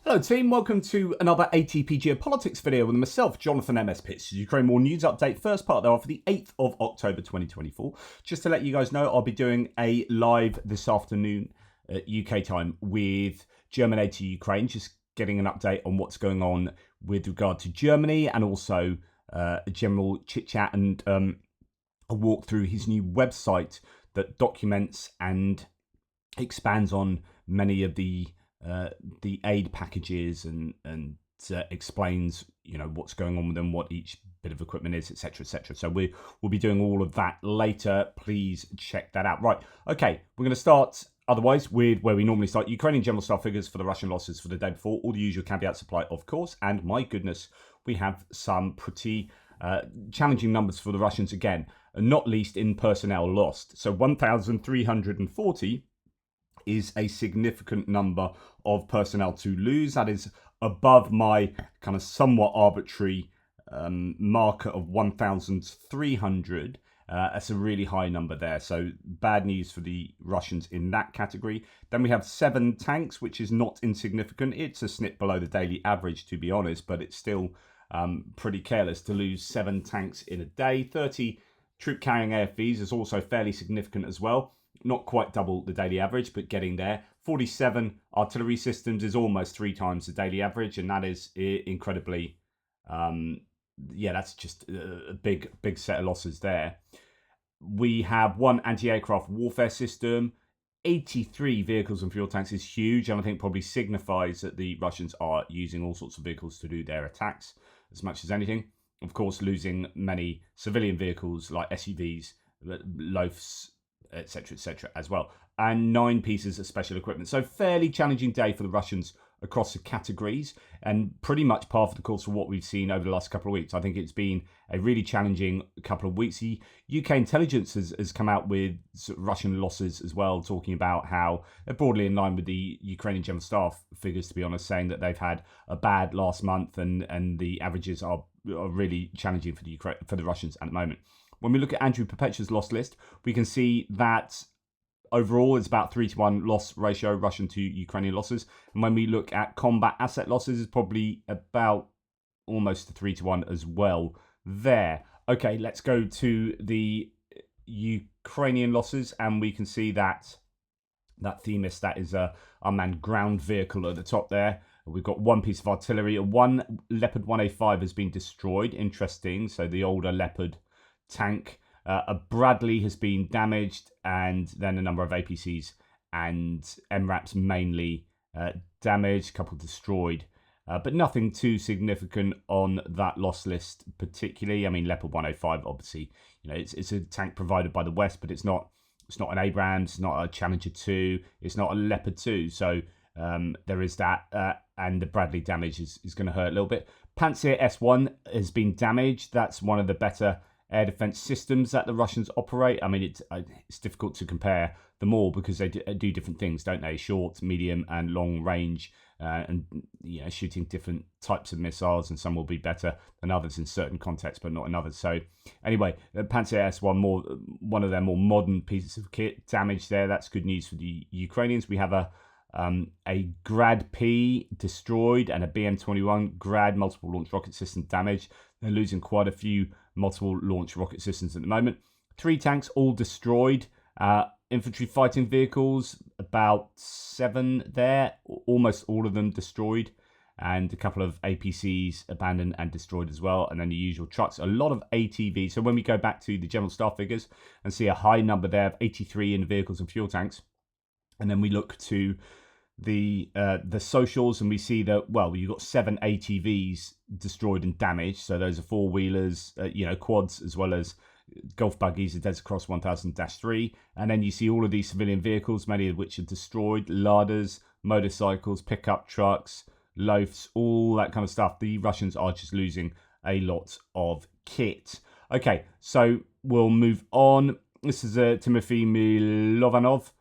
Hello team, welcome to another ATP Geopolitics video with myself, Jonathan MS Pitts. Ukraine War News Update, first part there for the 8th of October 2024. Just to let you guys know, I'll be doing a live this afternoon at UK time with German aid to Ukraine, just getting an update on what's going on with regard to Germany and also a general chit-chat and a walk through his new website that documents and expands on many of the aid packages and explains, what's going on with them, what each bit of equipment is, etc., etc. So we'll be doing all of that later. Please check that out. Right, okay, we're going to start otherwise with where we normally start. Ukrainian general staff figures for the Russian losses for the day before. All the usual caveats apply, of course. And my goodness, we have some pretty challenging numbers for the Russians again, not least in personnel lost. So 1,340 is a significant number of personnel to lose. That is above my kind of somewhat arbitrary marker of 1,300. That's a really high number there. So bad news for the Russians in that category. Then we have 7 tanks, which is not insignificant. It's a snip below the daily average, to be honest, but it's still pretty careless to lose 7 tanks in a day. 30 troop carrying AFVs is also fairly significant as well. Not quite double the daily average, but getting there. 47 artillery systems is almost 3 times the daily average, and that is incredibly, that's just a big set of losses there. We have 1 anti-aircraft warfare system. 83 vehicles and fuel tanks is huge, and I think probably signifies that the Russians are using all sorts of vehicles to do their attacks as much as anything. Of course, losing many civilian vehicles like SUVs, loafs, etc., as well, and 9 pieces of special equipment. So fairly challenging day for the Russians across the categories, and pretty much par for the course for what we've seen over the last couple of weeks. I think it's been a really challenging couple of weeks. The UK intelligence has come out with Russian losses as well, talking about how they're broadly in line with the Ukrainian general staff figures, to be honest, saying that they've had a bad last month and the averages are really challenging for the Russians at the moment. When we look at Andrew Perpetua's loss list, we can see that overall it's about 3-to-1 loss ratio, Russian to Ukrainian losses. And when we look at combat asset losses, it's probably about almost 3-to-1 as well there. Okay, let's go to the Ukrainian losses, and we can see that Themis, that is a unmanned ground vehicle at the top there. We've got 1 piece of artillery. 1 Leopard 1A5 has been destroyed. Interesting. So the older Leopard tank. A Bradley has been damaged, and then a number of APCs and MRAPs mainly damaged, a couple destroyed, but nothing too significant on that loss list particularly. I mean, Leopard 105, obviously, it's a tank provided by the West, but it's not an Abrams, it's not a Challenger 2, it's not a Leopard 2, so there is that, and the Bradley damage is going to hurt a little bit. Pantsir S1 has been damaged. That's one of the better air defense systems that the Russians operate. I mean, it's difficult to compare them all because they do different things, don't they? Short, medium, and long range, and shooting different types of missiles, and some will be better than others in certain contexts, but not in others. So, anyway, Pantsir S1, one of their more modern pieces of kit, damaged there. That's good news for the Ukrainians. We have a Grad P destroyed and a BM-21 Grad multiple launch rocket system damaged. They're losing quite a few multiple launch rocket systems at the moment. 3 tanks all destroyed. Infantry fighting vehicles, about 7 there, almost all of them destroyed, and a couple of APCs abandoned and destroyed as well, and then the usual trucks. A lot of ATVs. So when we go back to the general staff figures and see a high number there of 83 in the vehicles and fuel tanks, and then we look to the socials, and we see that, you've got 7 ATVs destroyed and damaged. So those are 4-wheelers, quads, as well as golf buggies, the Desert Cross 1000-3. And then you see all of these civilian vehicles, many of which are destroyed, laders, motorcycles, pickup trucks, loafs, all that kind of stuff. The Russians are just losing a lot of kit. Okay, so we'll move on. This is Timothy Milovanov.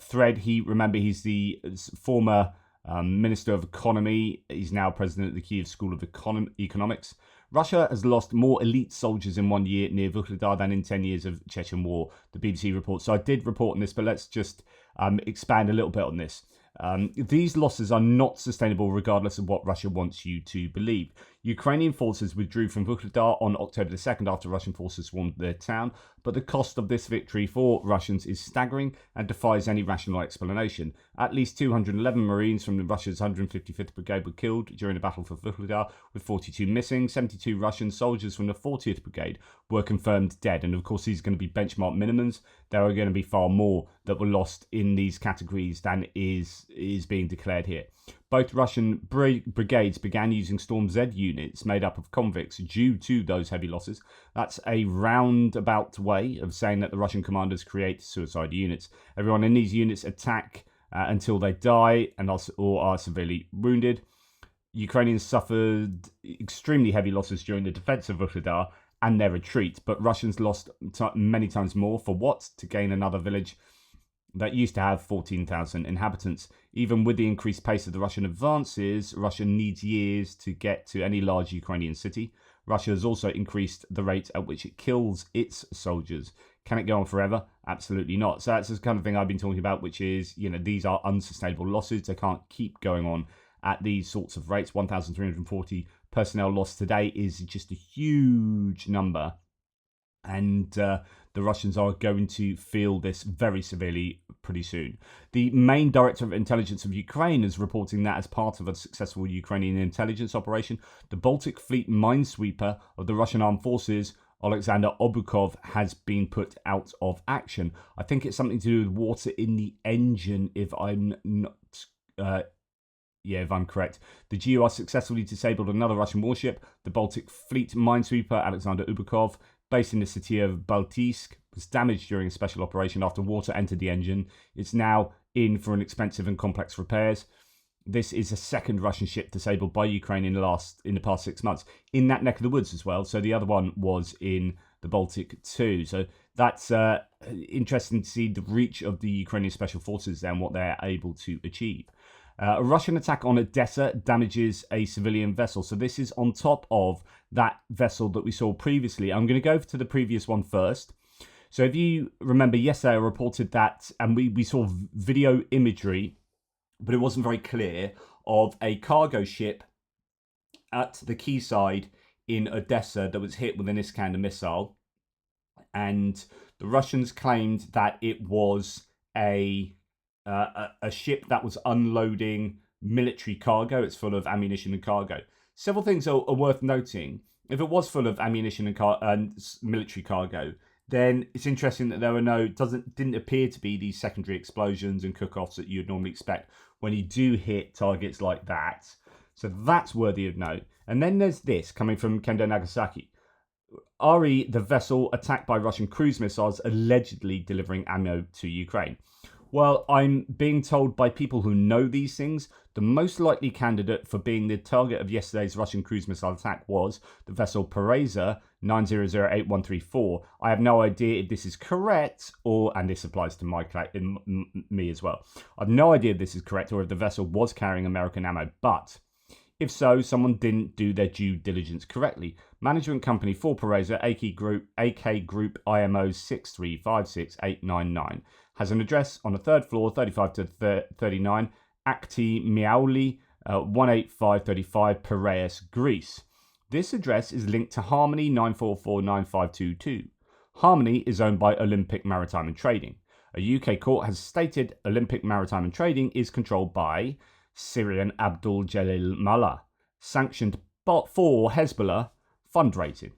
Thread, he's the former Minister of Economy. He's now president of the Kiev School of Economics. Russia has lost more elite soldiers in 1 year near Vuhledar than in 10 years of Chechen war, the BBC reports. So I did report on this, but let's just expand a little bit on this. These losses are not sustainable regardless of what Russia wants you to believe. Ukrainian forces withdrew from Vuhledar on October the 2nd after Russian forces swarmed their town, but the cost of this victory for Russians is staggering and defies any rational explanation. At least 211 Marines from Russia's 155th Brigade were killed during the battle for Vuhledar, with 42 missing. 72 Russian soldiers from the 40th Brigade were confirmed dead, and of course these are going to be benchmark minimums. There are going to be far more that were lost in these categories than is being declared here. Both Russian brigades began using Storm Z units made up of convicts due to those heavy losses. That's a roundabout way of saying that the Russian commanders create suicide units. Everyone in these units attack until they die and are severely wounded. Ukrainians suffered extremely heavy losses during the defense of Vuhledar and their retreat, but Russians lost many times more. For what? To gain another village that used to have 14,000 inhabitants. Even with the increased pace of the Russian advances, Russia needs years to get to any large Ukrainian city. Russia has also increased the rate at which it kills its soldiers. Can it go on forever? Absolutely not. So that's the kind of thing I've been talking about, which is, these are unsustainable losses. They can't keep going on at these sorts of rates. 1,340 personnel lost today is just a huge number. And the Russians are going to feel this very severely pretty soon. The main director of intelligence of Ukraine is reporting that as part of a successful Ukrainian intelligence operation, the Baltic Fleet minesweeper of the Russian armed forces, Alexander Obukov, has been put out of action. I think it's something to do with water in the engine, if I'm not... if I'm correct. The GUR successfully disabled another Russian warship. The Baltic Fleet minesweeper, Alexander Ubukov, based in the city of Baltiysk, was damaged during a special operation after water entered the engine. It's now in for an expensive and complex repairs. This is a second Russian ship disabled by Ukraine in the past 6 months, in that neck of the woods as well. So the other one was in the Baltic too. So that's interesting to see the reach of the Ukrainian special forces and what they're able to achieve. A Russian attack on Odessa damages a civilian vessel. So this is on top of that vessel that we saw previously. I'm going to go to the previous one first. So if you remember, yesterday I reported that, and we saw video imagery, but it wasn't very clear, of a cargo ship at the quayside in Odessa that was hit with an Iskander missile. And the Russians claimed that it was a ship that was unloading military cargo. It's full of ammunition and cargo. Several things are worth noting. If it was full of ammunition and military cargo, then it's interesting that there were didn't appear to be these secondary explosions and cook-offs that you'd normally expect when you do hit targets like that. So that's worthy of note. And then there's this coming from Kendo Nagasaki. RE, the vessel attacked by Russian cruise missiles, allegedly delivering ammo to Ukraine. Well, I'm being told by people who know these things, the most likely candidate for being the target of yesterday's Russian cruise missile attack was the vessel Pereza 9008134. I have no idea if this is correct, and this applies to me as well. I have no idea if this is correct or if the vessel was carrying American ammo, but if so, someone didn't do their due diligence correctly. Management company for Pereza, AK Group IMO 6356899, has an address on the third floor, 35 to 39, Akti Miauli, 18535, Piraeus, Greece. This address is linked to Harmony 9449522. Harmony is owned by Olympic Maritime and Trading. A UK court has stated Olympic Maritime and Trading is controlled by Syrian Abdul Jalil Mallah, sanctioned for Hezbollah fundraising.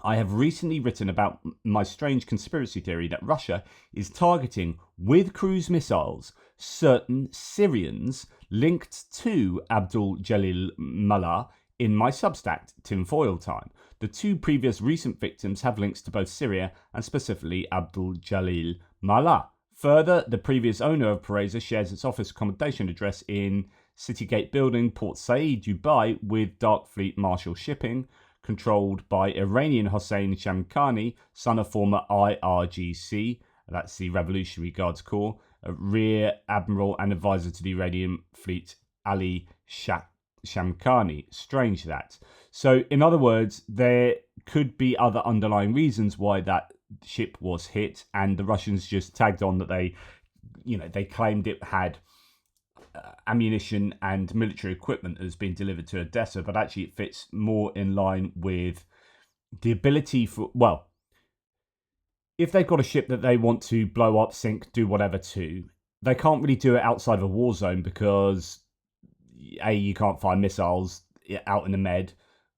I have recently written about my strange conspiracy theory that Russia is targeting, with cruise missiles, certain Syrians linked to Abdul Jalil Mallah in my Substack, Tinfoil Time. The two previous recent victims have links to both Syria and specifically Abdul Jalil Mallah. Further, the previous owner of Pereza shares its office accommodation address in Citygate Building, Port Said, Dubai, with Dark Fleet Marshall Shipping, controlled by Iranian Hossein Shamkhani, son of former IRGC, that's the Revolutionary Guards Corps, Rear Admiral and advisor to the Iranian fleet Ali Shamkhani. Strange that. So, in other words, there could be other underlying reasons why that ship was hit, and the Russians just tagged on that they claimed it had ammunition and military equipment that has been delivered to Odessa, but actually it fits more in line with the ability for, well, if they've got a ship that they want to blow up, sink, do whatever to, they can't really do it outside of a war zone because A, you can't find missiles out in the Med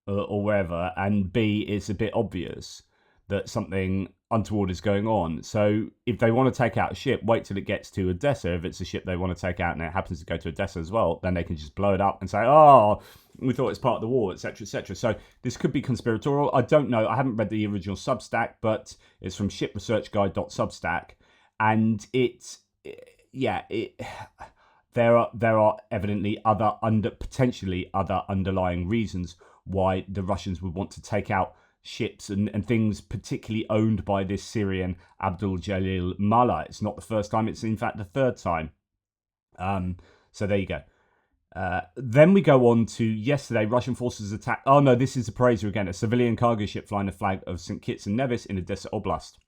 or wherever, and B, it's a bit obvious that something untoward is going on. So if they want to take out a ship, wait till it gets to Odessa. If it's a ship they want to take out and it happens to go to Odessa as well, then they can just blow it up and say, oh, we thought it's part of the war, etc., etc. So this could be conspiratorial. I don't know. I haven't read the original Substack, but it's from shipresearchguide.substack, and there are evidently potentially other underlying reasons why the Russians would want to take out ships and things particularly owned by this Syrian Abdul Jalil Mullah. It's not the first time, it's in fact the third time. So there you go. Then we go on to yesterday. Russian forces attacked. Oh no, this is a Zaporizhzhia again. A civilian cargo ship flying the flag of St. Kitts and Nevis in Odessa Oblast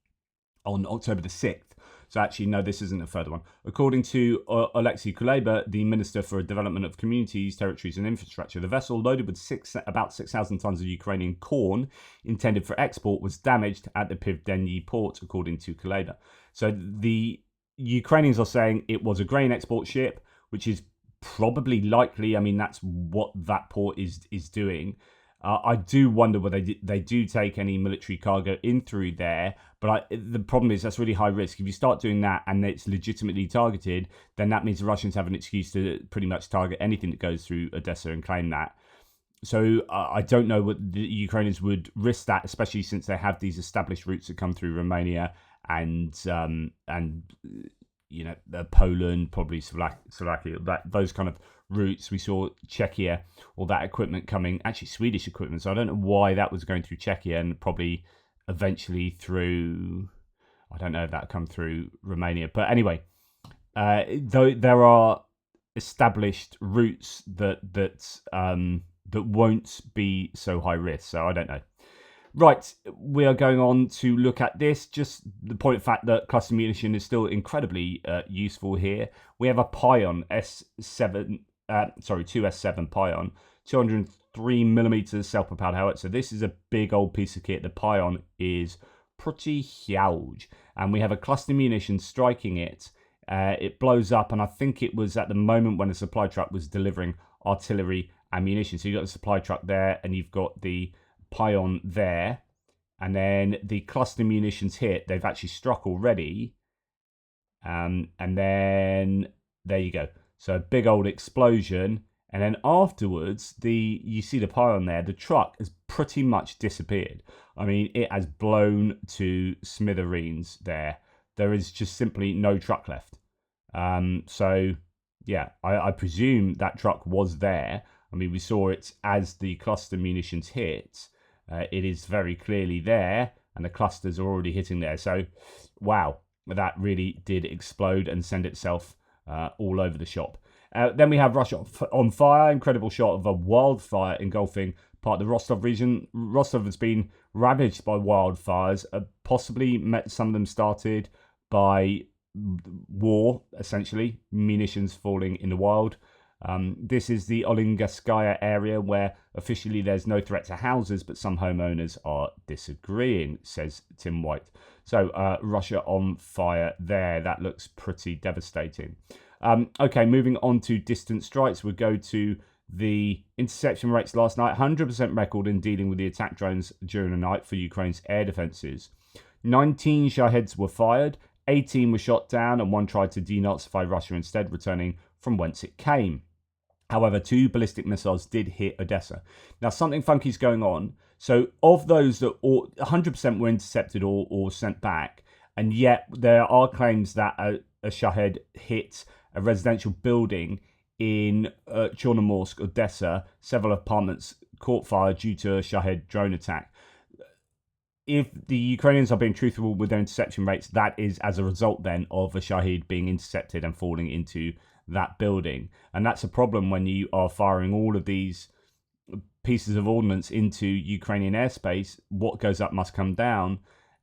on October the 6th. So actually, no, this isn't a further one. According to Alexei Kuleba, the Minister for Development of Communities, Territories and Infrastructure, the vessel loaded with about 6,000 tons of Ukrainian corn intended for export was damaged at the Pivdeny port, according to Kuleba. So the Ukrainians are saying it was a grain export ship, which is probably likely. I mean, that's what that port is doing. I do wonder whether they do take any military cargo in through there, but the problem is that's really high risk. If you start doing that and it's legitimately targeted, then that means the Russians have an excuse to pretty much target anything that goes through Odessa and claim that. So I don't know what the Ukrainians would risk that, especially since they have these established routes that come through Romania and you know, Poland, probably Slovakia, those kind of routes. We saw Czechia, all that equipment coming, actually Swedish equipment. So I don't know why that was going through Czechia and probably eventually through, I don't know if that come through Romania. But anyway, though there are established routes that won't be so high risk. So I don't know. Right, we are going on to look at this. Just the point of fact that cluster munition is still incredibly useful here. We have a Pion S7, 2S7 Pion, 203mm self-propelled howitzer. This is a big old piece of kit. The Pion is pretty huge, and we have a cluster munition striking it. It blows up, and I think it was at the moment when the supply truck was delivering artillery ammunition. So you've got the supply truck there, and you've got the Pion there, and then the cluster munitions hit. They've actually struck already, and then there you go. So a big old explosion, and then afterwards, you see the Pion there. The truck has pretty much disappeared. I mean, it has blown to smithereens there. There is just simply no truck left. So yeah, I presume that truck was there. I mean, we saw it as the cluster munitions hit. It is very clearly there, and the clusters are already hitting there. So, wow, that really did explode and send itself all over the shop. Then we have Russia on fire. Incredible shot of a wildfire engulfing part of the Rostov region. Rostov has been ravaged by wildfires. Possibly some of them started by war, essentially, munitions falling in the wild. This is the Olingaskaya area where officially there's no threat to houses, but some homeowners are disagreeing, says Tim White. So Russia on fire there. That looks pretty devastating. Okay, moving on to distant strikes. We'll go to the interception rates last night. 100% record in dealing with the attack drones during the night for Ukraine's air defences. 19 Shaheds were fired, 18 were shot down, and one tried to denazify Russia instead, returning from whence it came. However, 2 ballistic missiles did hit Odessa. Now, something funky is going on. So, of those that 100% were intercepted or sent back, and yet there are claims that a Shahed hit a residential building in Chornomorsk, Odessa. Several apartments caught fire due to a Shahed drone attack. If the Ukrainians are being truthful with their interception rates, that is as a result then of a Shahed being intercepted and falling into that building. And that's a problem when you are firing all of these pieces of ordnance into Ukrainian airspace. What goes up must come down,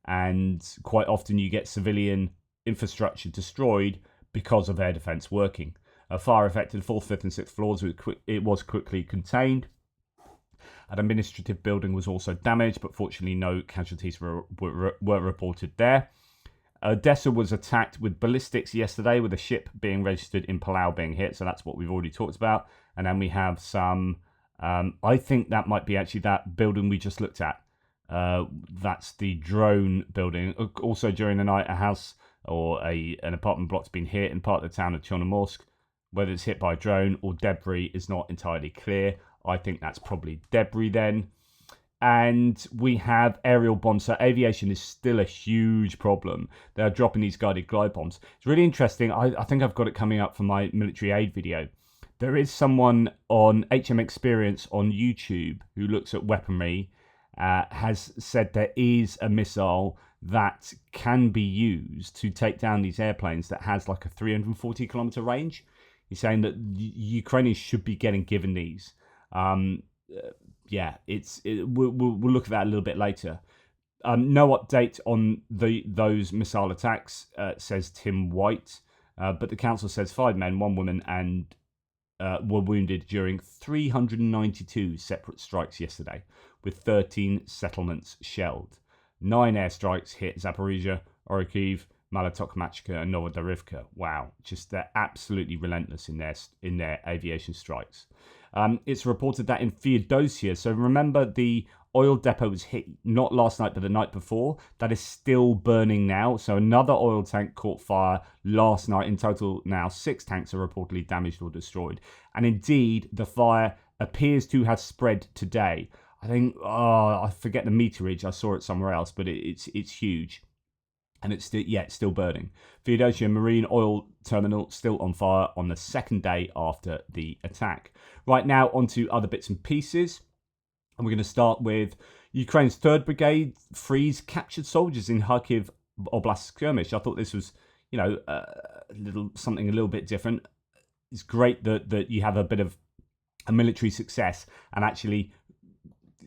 and quite often you get civilian infrastructure destroyed because of air defense working. A fire affected 4th, 5th and 6th floors. It was quickly contained. An administrative building was also damaged, but fortunately no casualties were reported there. Odessa was attacked with ballistics yesterday, with a ship being registered in Palau being hit. So that's what we've already talked about. And then we have some, I think that might be actually that building we just looked at. That's the drone building. Also during the night, a house or an apartment block's been hit in part of the town of Chornomorsk. Whether it's hit by a drone or debris is not entirely clear. I think that's probably debris then. And we have aerial bombs. So aviation is still a huge problem. They're dropping these guided glide bombs. It's really interesting. I think I've got it coming up for my military aid video. There is someone on HM Experience on YouTube who looks at weaponry, has said there is a missile that can be used to take down these airplanes that has like a 340 kilometer range. He's saying that Ukrainians should be given these. Yeah, we'll look at that a little bit later. No update on those missile attacks, says Tim White. But the council says 5 men, 1 woman, and were wounded during 392 separate strikes yesterday, with 13 settlements shelled. 9 airstrikes hit Zaporizhia, Orikhiv, Malotokmachka, and Novodarivka. Wow, just they're absolutely relentless in their aviation strikes. It's reported that in Feodosia, so remember the oil depot was hit not last night but the night before, that is still burning now. So another oil tank caught fire last night. In total now 6 tanks are reportedly damaged or destroyed, and indeed the fire appears to have spread today. I think, I forget the meterage, I saw it somewhere else, but it's huge. And it's still burning. Feodosia Marine Oil Terminal still on fire on the 2nd day after the attack. Right now, onto other bits and pieces. And we're going to start with Ukraine's 3rd Brigade frees captured soldiers in Kharkiv Oblast skirmish. I thought this was, something a little bit different. It's great that you have a bit of a military success and actually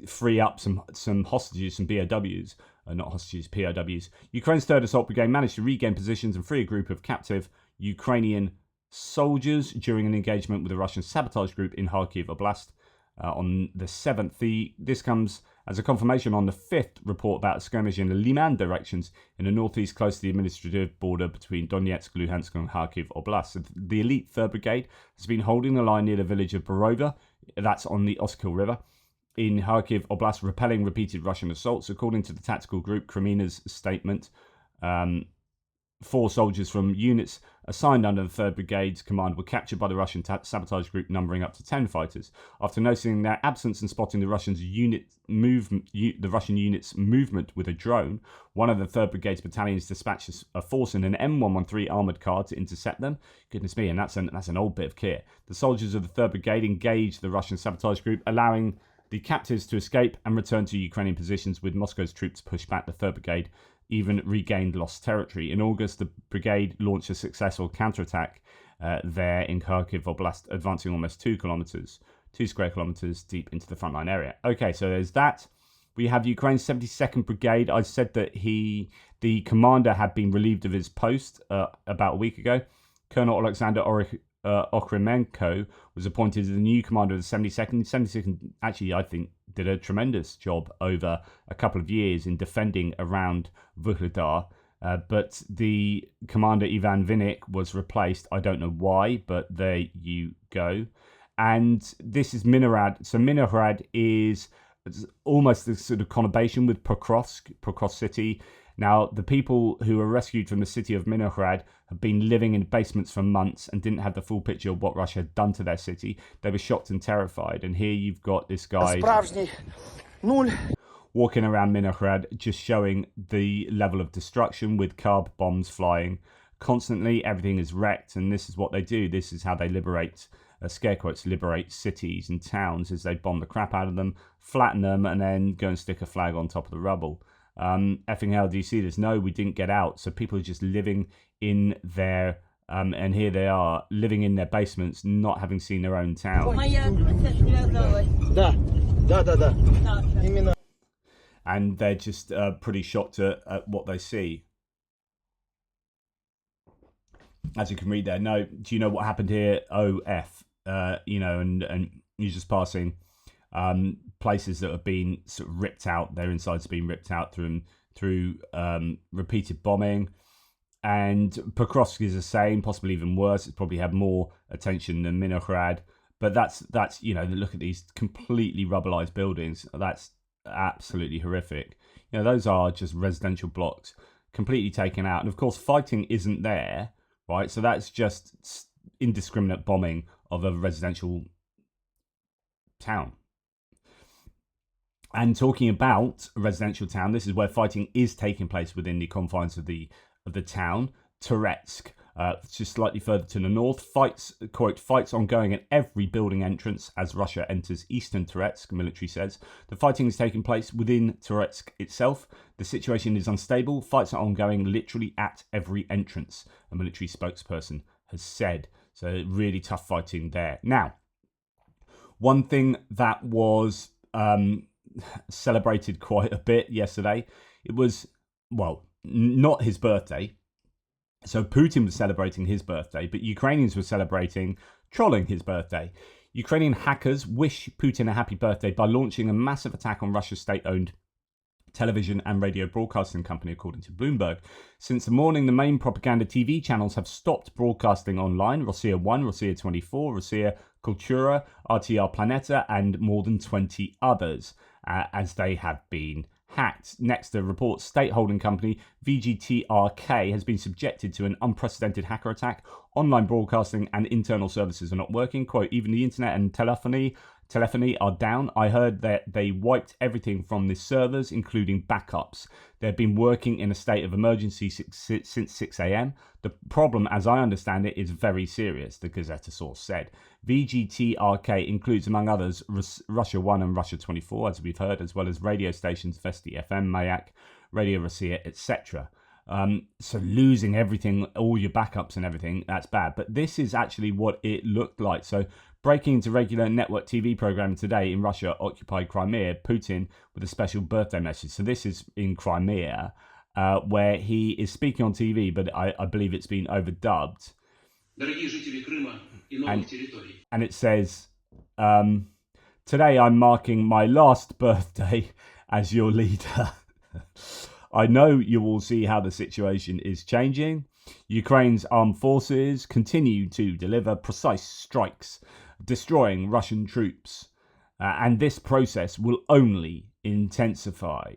free up some hostages, some BOWs. Not hostages, POWs. Ukraine's 3rd Assault Brigade managed to regain positions and free a group of captive Ukrainian soldiers during an engagement with a Russian sabotage group in Kharkiv Oblast on the 7th. This comes as a confirmation on the 5th report about a skirmish in the Liman directions in the northeast close to the administrative border between Donetsk, Luhansk and Kharkiv Oblast. So the elite 3rd Brigade has been holding the line near the village of Borova, that's on the Oskil River, in Kharkiv Oblast, repelling repeated Russian assaults. According to the tactical group Kremina's statement, 4 soldiers from units assigned under the 3rd Brigade's command were captured by the Russian sabotage group, numbering up to 10 fighters. After noticing their absence and spotting the Russian unit's movement with a drone, one of the 3rd Brigade's battalions dispatched a force in an M113 armoured car to intercept them. Goodness me, and that's an old bit of kit. The soldiers of the 3rd Brigade engaged the Russian sabotage group, allowing the captives to escape and return to Ukrainian positions, with Moscow's troops pushed back. The 3rd Brigade even regained lost territory. In August, the brigade launched a successful counterattack there in Kharkiv Oblast, advancing almost 2 square kilometers deep into the frontline area. Okay, so there's that. We have Ukraine's 72nd Brigade. I said that the commander had been relieved of his post about a week ago. Colonel Alexander Okremenko was appointed as the new commander of the 72nd. 72nd actually, I think, did a tremendous job over a couple of years in defending around Vuhledar. But the commander, Ivan Vinik, was replaced. I don't know why, but there you go. And this is Minograd. So Minograd is almost a sort of conurbation with Pokrovsk city. Now, the people who were rescued from the city of Minograd have been living in basements for months and didn't have the full picture of what Russia had done to their city. They were shocked and terrified. And here you've got this guy walking around Minograd, just showing the level of destruction with carb bombs flying constantly. Everything is wrecked, and this is what they do. This is how they liberate, scare quotes, liberate cities and towns, as they bomb the crap out of them, flatten them, and then go and stick a flag on top of the rubble. Effing hell, do you see this? No, we didn't get out. So people are just living in their, and here they are, living in their basements, not having seen their own town. And they're just pretty shocked at what they see. as you can read there. No, do you know what happened here? OF, and you're just passing places that have been sort of ripped out. Their insides have been ripped out through repeated bombing. And Pokrovsk is the same, possibly even worse. It's probably had more attention than Minohrad. But that's look at these completely rubberized buildings. That's absolutely horrific. Those are just residential blocks completely taken out. And of course, fighting isn't there, right? So that's just indiscriminate bombing of a residential town. And talking about a residential town, this is where fighting is taking place within the confines of the town. Toretsk, just slightly further to the north. Fights ongoing at every building entrance as Russia enters eastern Toretsk, military says. The fighting is taking place within Toretsk itself. The situation is unstable. Fights are ongoing literally at every entrance, a military spokesperson has said. So really tough fighting there. Now, one thing that was celebrated quite a bit yesterday, it was, not his birthday. So Putin was celebrating his birthday, but Ukrainians were celebrating trolling his birthday. Ukrainian hackers wish Putin a happy birthday by launching a massive attack on Russia's state-owned television and radio broadcasting company, according to Bloomberg. Since the morning, the main propaganda TV channels have stopped broadcasting online. Rossiya 1, Rossiya 24, Rossiya Kultura, RTR Planeta, and more than 20 others, as they have been hacked. Next, the report state holding company VGTRK has been subjected to an unprecedented hacker attack. Online broadcasting and internal services are not working. Quote, even the internet and telephony are down. I heard that they wiped everything from the servers, including backups. They've been working in a state of emergency since 6 a.m. The problem, as I understand it, is very serious, the Gazeta source said. VGTRK includes, among others, Russia 1 and Russia 24, as we've heard, as well as radio stations Vesti FM, Mayak, Radio Rossiya, etc. So losing everything, all your backups and everything, that's bad. But this is actually what it looked like. So breaking into regular network TV programming today in Russia-occupied Crimea, Putin with a special birthday message. So this is in Crimea, where he is speaking on TV, but I believe it's been overdubbed. And it says, today I'm marking my last birthday as your leader. I know you will see how the situation is changing. Ukraine's armed forces continue to deliver precise strikes, destroying Russian troops. And this process will only intensify.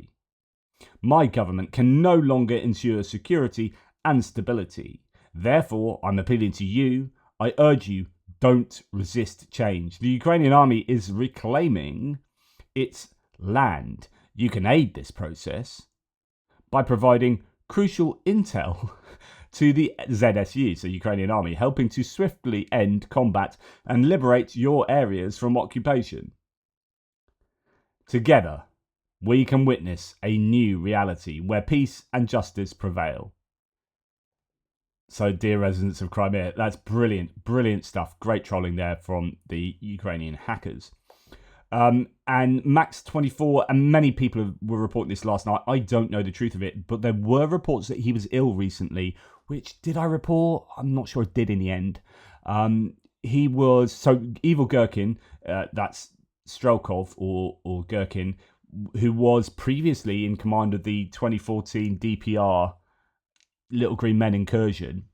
My government can no longer ensure security and stability. Therefore, I'm appealing to you. I urge you, don't resist change. The Ukrainian army is reclaiming its land. You can aid this process by providing crucial intel to the ZSU, so Ukrainian army, helping to swiftly end combat and liberate your areas from occupation. Together, we can witness a new reality where peace and justice prevail. So, dear residents of Crimea, that's brilliant, brilliant stuff. Great trolling there from the Ukrainian hackers. And Max24 and many people were reporting this last night. I don't know the truth of it, but there were reports that he was ill recently, which did I report? I'm not sure I did in the end. He was, so Evil Gherkin, that's Strelkov or Gherkin, who was previously in command of the 2014 DPR Little Green Men incursion.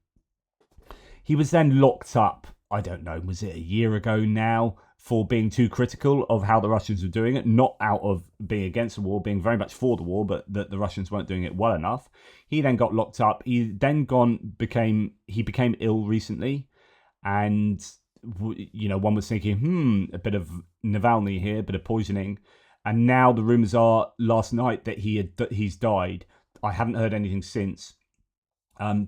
He was then locked up, I don't know, was it a year ago now, for being too critical of how the Russians were doing it, not out of being against the war, being very much for the war, but that the Russians weren't doing it well enough. He then got locked up. He then became ill recently, and one was thinking, a bit of Navalny here, a bit of poisoning, and now the rumours are last night that he's died. I haven't heard anything since.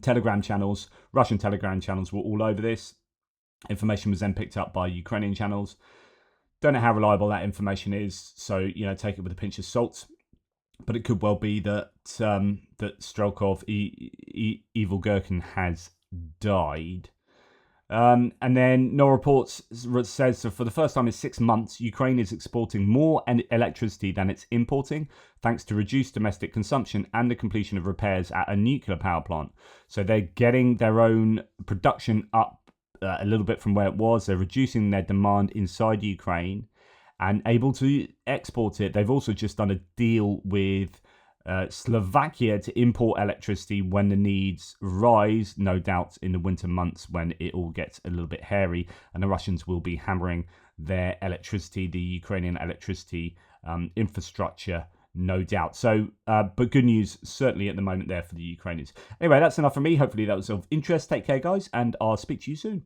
Telegram channels, Russian Telegram channels were all over this. Information was then picked up by Ukrainian channels. Don't know how reliable that information is, so take it with a pinch of salt. But it could well be that that Strelkov, Evil Gherkin, has died. And then No Reports says, so for the first time in 6 months, Ukraine is exporting more electricity than it's importing, thanks to reduced domestic consumption and the completion of repairs at a nuclear power plant. So they're getting their own production up a little bit from where it was. They're reducing their demand inside Ukraine and able to export it. They've also just done a deal with Slovakia to import electricity when the needs rise, no doubt in the winter months when it all gets a little bit hairy and the Russians will be hammering their electricity, the Ukrainian electricity infrastructure, no doubt. So, but good news certainly at the moment there for the Ukrainians. Anyway, that's enough from me. Hopefully that was of interest. Take care, guys, and I'll speak to you soon.